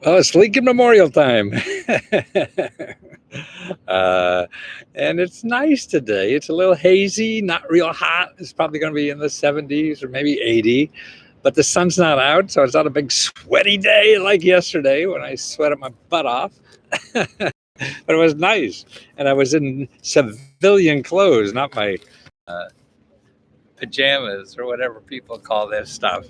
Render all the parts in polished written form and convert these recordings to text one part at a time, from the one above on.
Oh, it's Lincoln Memorial time. uh, and it's nice today. It's a little hazy, not real hot. It's probably going to be in the 70s or maybe 80, but the sun's not out. So it's not a big sweaty day like yesterday when I sweated my butt off. But it was nice. And I was in civilian clothes, not my uh, pajamas or whatever people call this stuff.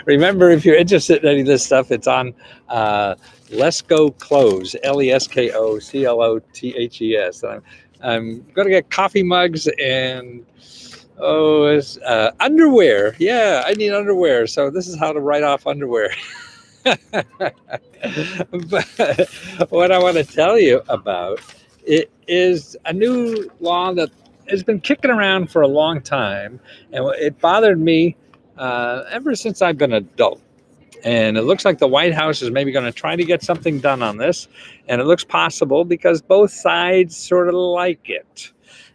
Remember, if you're interested in any of this stuff, it's on Lesko Clothes, LESKOCLOTHES. I'm going to get coffee mugs and underwear. Yeah, I need underwear. So this is how to write off underwear. But what I want to tell you about it is a new law that has been kicking around for a long time, and it bothered me ever since I've been an adult. And it looks like the White House is maybe going to try to get something done on this, and it looks possible because both sides sort of like it.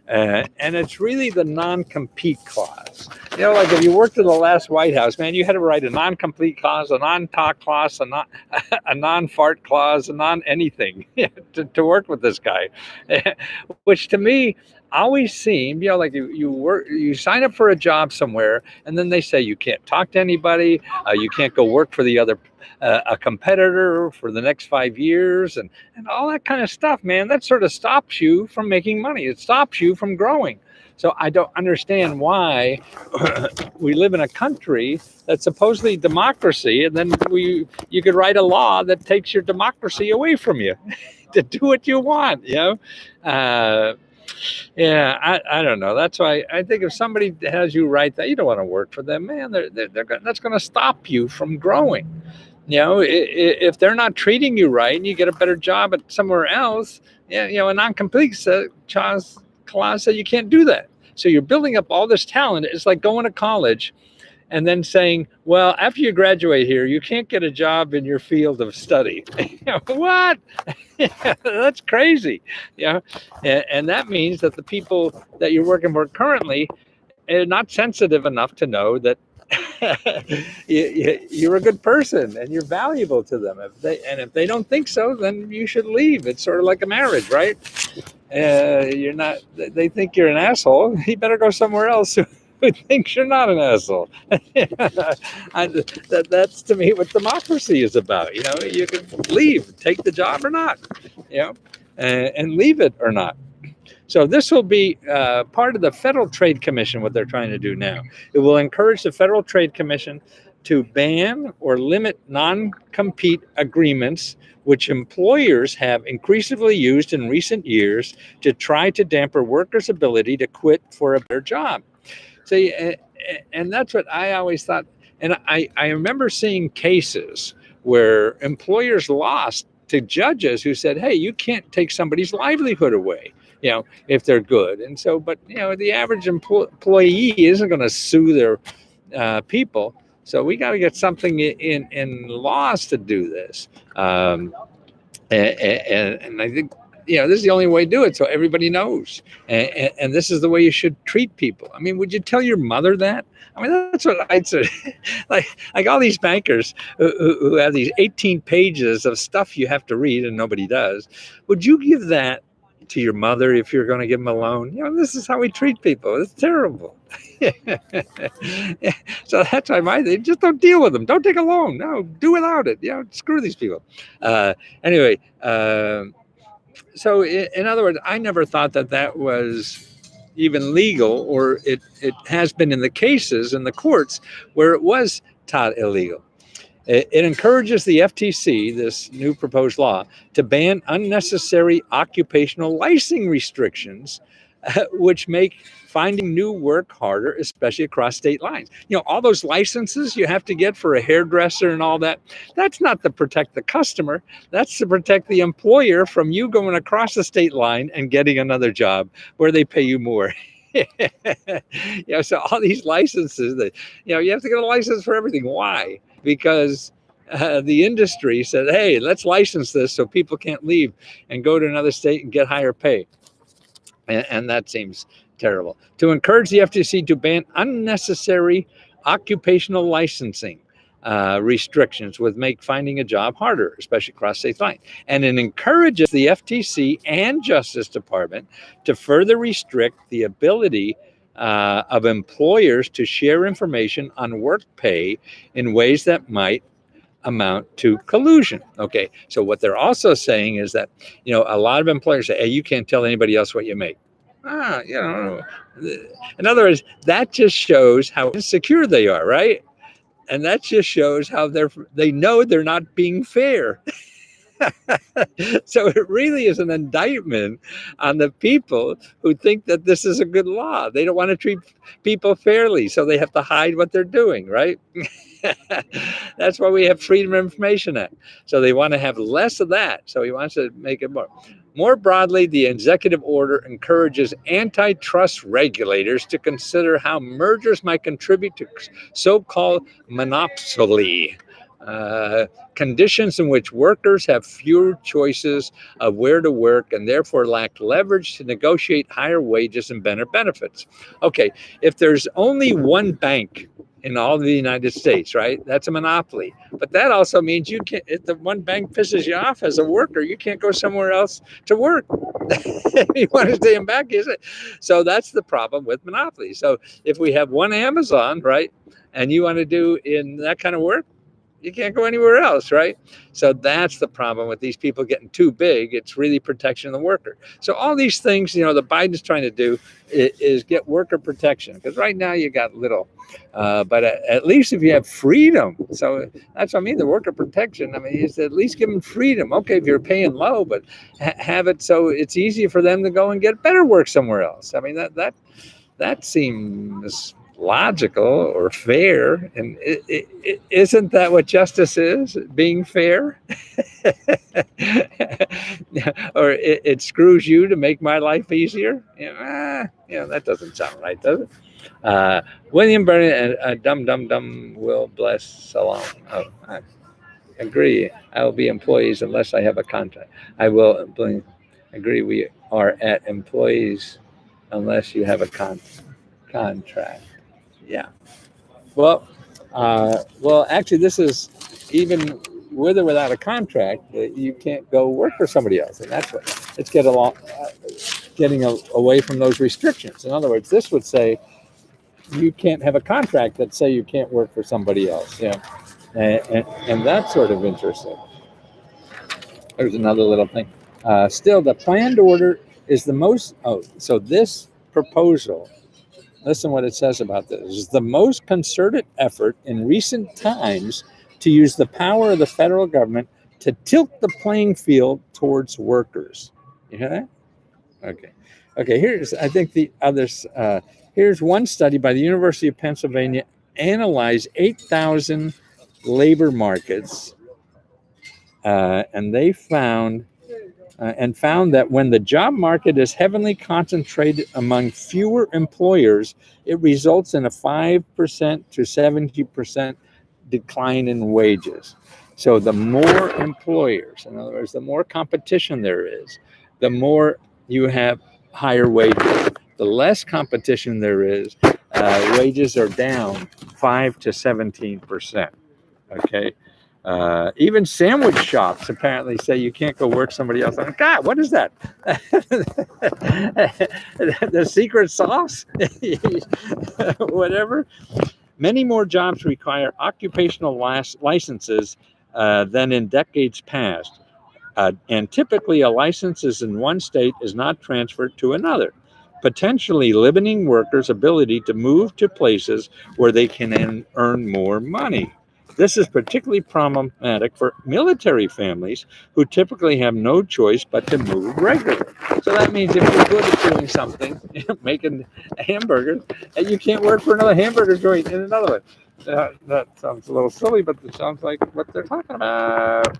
And it's really the non-compete clause. You know, like if you worked in the last White House, man, you had to write a non-complete clause, a non-talk clause, a non-fart clause, a non-anything to work with this guy, which to me always seemed, you know, like you sign up for a job somewhere, and then they say you can't talk to anybody, you can't go work for the other a competitor for the next 5 years, and all that kind of stuff, man. That sort of stops you from making money. It stops you from growing. So I don't understand why we live in a country that's supposedly democracy, and then you could write a law that takes your democracy away from you to do what you want. You know. Yeah, I don't know. That's why I think if somebody has you write that, you don't want to work for them, man. That's going to stop you from growing. You know, if they're not treating you right and you get a better job at somewhere else, yeah, you know, a non-complete clause said you can't do that. So you're building up all this talent. It's like going to college and then saying, well, after you graduate here, you can't get a job in your field of study. You know, what? That's crazy. You know, and that means that the people that you're working for currently are not sensitive enough to know that you're a good person and you're valuable to them. If they don't think so, then you should leave. It's sort of like a marriage, right? You're not. They think you're an asshole. You better go somewhere else who thinks you're not an asshole. That's to me what democracy is about. You know, you can leave, take the job or not. You know, and leave it or not. So this will be part of the Federal Trade Commission, what they're trying to do now. It will encourage the Federal Trade Commission to ban or limit non-compete agreements, which employers have increasingly used in recent years to try to dampen workers' ability to quit for a better job. So, and that's what I always thought. And I remember seeing cases where employers lost to judges who said, hey, you can't take somebody's livelihood away, you know, if they're good. And so, but, you know, the average employee isn't going to sue their people. So we got to get something in laws to do this. And I think, you know, this is the only way to do it, so everybody knows. And this is the way you should treat people. I mean, would you tell your mother that? I mean, that's what I'd say. like all these bankers who have these 18 pages of stuff you have to read and nobody does. Would you give that to your mother if you're going to give them a loan? You know, this is how we treat people. It's terrible. So that's why my thing, just don't deal with them. Don't take a loan. No, do without it. You know, screw these people. Anyway, so in other words, I never thought that was even legal, or it has been in the cases in the courts where it was taught illegal. It encourages the FTC, this new proposed law, to ban unnecessary occupational licensing restrictions, which make finding new work harder, especially across state lines. You know, all those licenses you have to get for a hairdresser and all that, that's not to protect the customer. That's to protect the employer from you going across the state line and getting another job where they pay you more. You know, so all these licenses that, you know, you have to get a license for everything. Why? Because the industry said, hey, let's license this so people can't leave and go to another state and get higher pay. And that seems terrible. To encourage the FTC to ban unnecessary occupational licensing restrictions would make finding a job harder, especially across state lines. And it encourages the FTC and Justice Department to further restrict the ability of employers to share information on work pay in ways that might amount to collusion. Okay, so what they're also saying is that, a lot of employers say, hey, you can't tell anybody else what you make. In other words, that just shows how insecure they are, right? And that just shows how they know they're not being fair. So it really is an indictment on the people who think that this is a good law. They don't want to treat people fairly, so they have to hide what they're doing, right? That's why we have Freedom of Information Act. So they want to have less of that. So he wants to make it more. More broadly, the executive order encourages antitrust regulators to consider how mergers might contribute to so-called monopoly. Conditions in which workers have fewer choices of where to work and therefore lack leverage to negotiate higher wages and better benefits. Okay, if there's only one bank in all of the United States, right? That's a monopoly. But that also means you can't, if the one bank pisses you off as a worker, you can't go somewhere else to work. You want to stay in back, is it? So that's the problem with monopoly. So if we have one Amazon, right, and you want to do in that kind of work, you can't go anywhere else, right? So that's the problem with these people getting too big. It's really protection of the worker. So all these things, the Biden's trying to do is get worker protection, because right now you got little, but at least if you have freedom. So that's what I mean, the worker protection. I mean, is at least give them freedom. Okay, if you're paying low, but have it so it's easy for them to go and get better work somewhere else. I mean, that seems logical or fair, and isn't that what justice is, being fair? Or it screws you to make my life easier? That doesn't sound right, does it? William Burnett and Dum will bless Salon. Oh, I agree. I will be employees unless I have a contract. I will agree. We are at employees unless you have a contract. Yeah. Well, actually, this is even with or without a contract, you can't go work for somebody else, and that's what it's getting away from those restrictions. In other words, this would say you can't have a contract that say you can't work for somebody else. Yeah, and that's sort of interesting. There's another little thing. Still, the planned order is the most. Oh, so this proposal. Listen what it says about this. Is the most concerted effort in recent times to use the power of the federal government to tilt the playing field towards workers. You hear that? Okay. Here's, I think the others. Here's one study by the University of Pennsylvania analyzed 8,000 labor markets, and they found that when the job market is heavily concentrated among fewer employers, it results in a 5% to 70% decline in wages. So the more employers, in other words, the more competition there is, the more you have higher wages. The less competition there is, wages are down 5 to 17%. Okay. Even sandwich shops apparently say you can't go work somebody else. I'm like, God, what is that? The secret sauce? Whatever. Many more jobs require occupational licenses than in decades past. And typically a license is in one state is not transferred to another, potentially limiting workers' ability to move to places where they can earn more money. This is particularly problematic for military families who typically have no choice but to move regularly. So that means if you're good at doing something, making hamburgers, and you can't work for another hamburger joint in another one. That sounds a little silly, but it sounds like what they're talking about.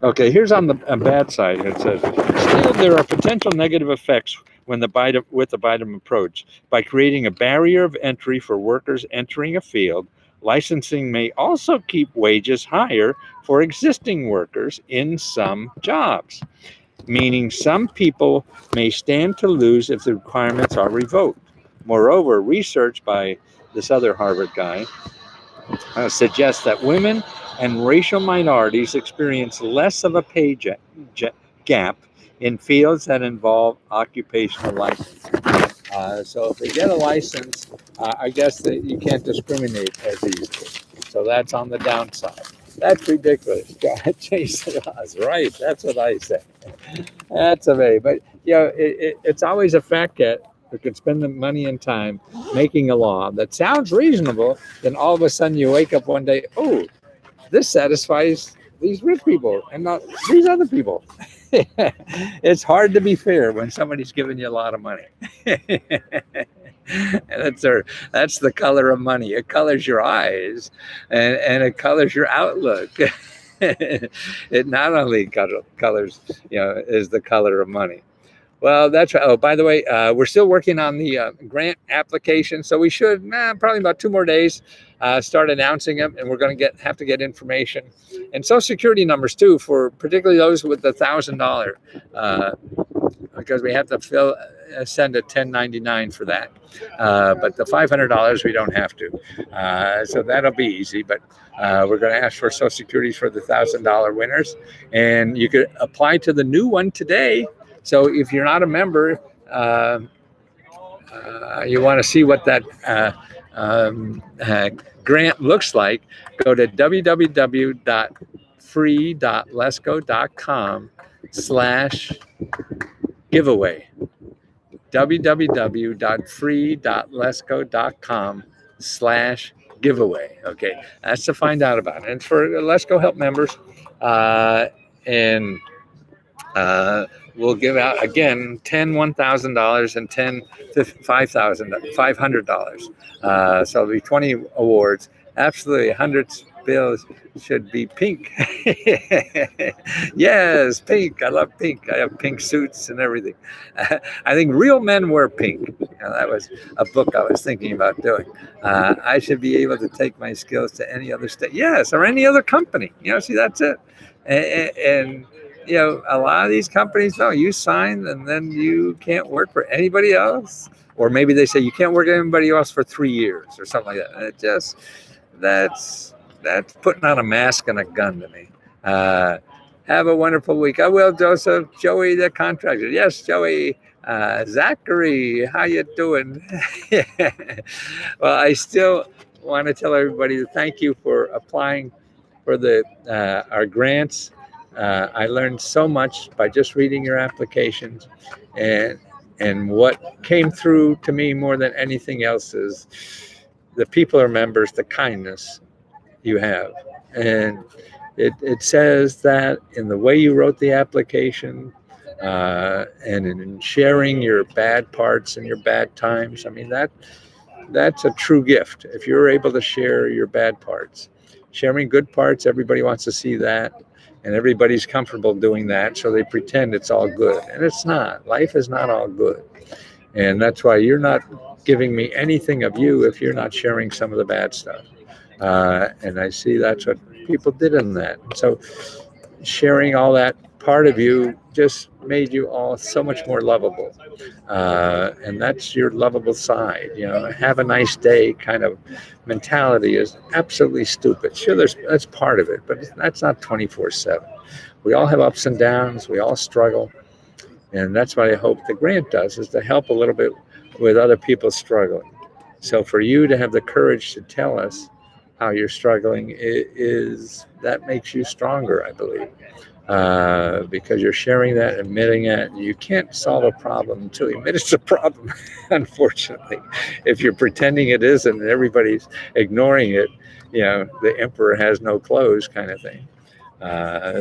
Okay, here's on the bad side. It says, still there are potential negative effects with the Biden approach. By creating a barrier of entry for workers entering a field, licensing may also keep wages higher for existing workers in some jobs, meaning some people may stand to lose if the requirements are revoked. Moreover, research by this other Harvard guy suggests that women and racial minorities experience less of a gap in fields that involve occupational license. So if they get a license, I guess that you can't discriminate as easily. So that's on the downside. That's ridiculous. Jason Oz, right? That's what I say. That's amazing. But it's always a fat cat who can spend the money and time making a law that sounds reasonable. Then all of a sudden you wake up one day, oh, this satisfies these rich people and not these other people. It's hard to be fair when somebody's giving you a lot of money. And that's the color of money. It colors your eyes, and it colors your outlook. It not only colors, is the color of money. Well, that's right. Oh, by the way, we're still working on the grant application, so we should probably about 2 more days start announcing them, and we're going to have to get information and Social Security numbers too, for particularly those with the $1,000, because we have to send a 1099 for that. But the $500 we don't have to, so that'll be easy. But we're going to ask for Social Security for the $1,000 winners, and you could apply to the new one today. So if you're not a member, you want to see what that grant looks like, go to www.free.lesco.com/giveaway. www.free.lesco.com/giveaway. Okay, that's to find out about it. And for Lesco Help members, and we'll give out again 10 $1,000 and 10 $500. So it'll be 20 awards. Absolutely, 100 bills should be pink. Yes, pink. I love pink. I have pink suits and everything. I think real men wear pink. That was a book I was thinking about doing. I should be able to take my skills to any other state. Yes, or any other company. See, that's it. And a lot of these companies, no, you sign and then you can't work for anybody else. Or maybe they say you can't work for anybody else for 3 years or something like that. And that's putting on a mask and a gun to me. Have a wonderful week. I will, Joseph. Joey, the contractor. Yes, Joey. Zachary, how you doing? Well, I still want to tell everybody thank you for applying for our grants. I learned so much by just reading your applications, and what came through to me more than anything else is the people are members, the kindness you have. And it says that in the way you wrote the application, and in sharing your bad parts and your bad times. I mean, that's a true gift. If you're able to share your bad parts, sharing good parts, everybody wants to see that. And everybody's comfortable doing that, so they pretend it's all good. And it's not. Life is not all good. And that's why you're not giving me anything of you if you're not sharing some of the bad stuff. And I see that's what people did in that. So sharing all that part of you just made you all so much more lovable. And that's your lovable side. Have a nice day kind of mentality is absolutely stupid. Sure, that's part of it, but that's not 24/7. We all have ups and downs. We all struggle. And that's what I hope the grant does, is to help a little bit with other people struggling. So for you to have the courage to tell us how you're struggling is that makes you stronger, I believe. Because you're sharing that, admitting it. You can't solve a problem until you admit it's a problem, unfortunately. If you're pretending it isn't and everybody's ignoring it, the emperor has no clothes kind of thing.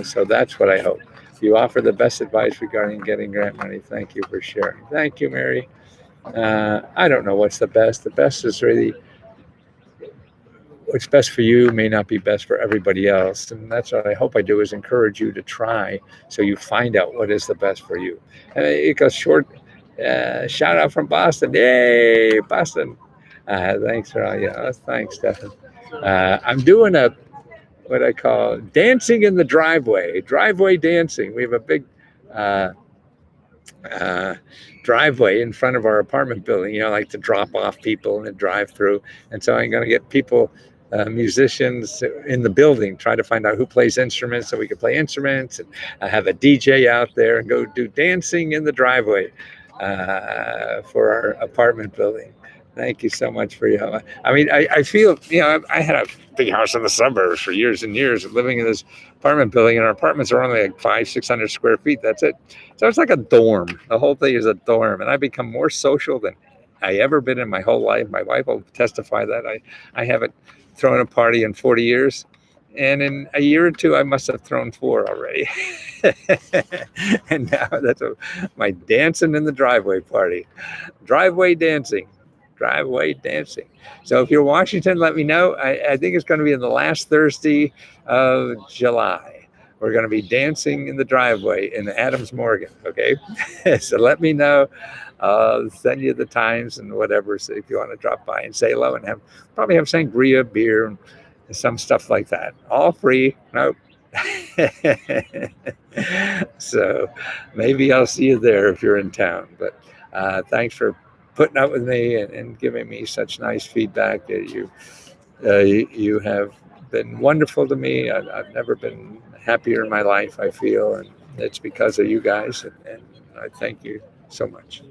So that's what I hope. You offer the best advice regarding getting grant money. Thank you for sharing. Thank you, Mary. I don't know what's the best. The best is really what's best for you may not be best for everybody else. And that's what I hope I do, is encourage you to try so you find out what is the best for you. And it goes short. Shout out from Boston. Yay, Boston. Thanks for all thanks, Stefan. I'm doing what I call dancing in the driveway dancing. We have a big driveway in front of our apartment building, like to drop off people in the drive-through. And so I'm going to get people musicians in the building, try to find out who plays instruments so we could play instruments, and have a DJ out there and go do dancing in the driveway for our apartment building. Thank you so much for your help. I mean, I feel, I had a big house in the suburbs for years and years, living in this apartment building, and our apartments are only like 500-600 square feet. That's it. So it's like a dorm. The whole thing is a dorm, and I've become more social than I ever been in my whole life. My wife will testify that I haven't thrown a party in 40 years. And in a year or two, I must have thrown 4 already. And now that's my dancing in the driveway party. Driveway dancing. Driveway dancing. So if you're Washington, let me know. I think it's going to be in the last Thursday of July. We're going to be dancing in the driveway in Adams Morgan. Okay. So let me know. I'll send you the times and whatever. So if you want to drop by and say hello, and probably have sangria, beer, and some stuff like that. All free. Nope. So maybe I'll see you there if you're in town. But thanks for putting up with me and giving me such nice feedback. You have been wonderful to me. I've never been happier in my life, I feel, and it's because of you guys. And I thank you so much.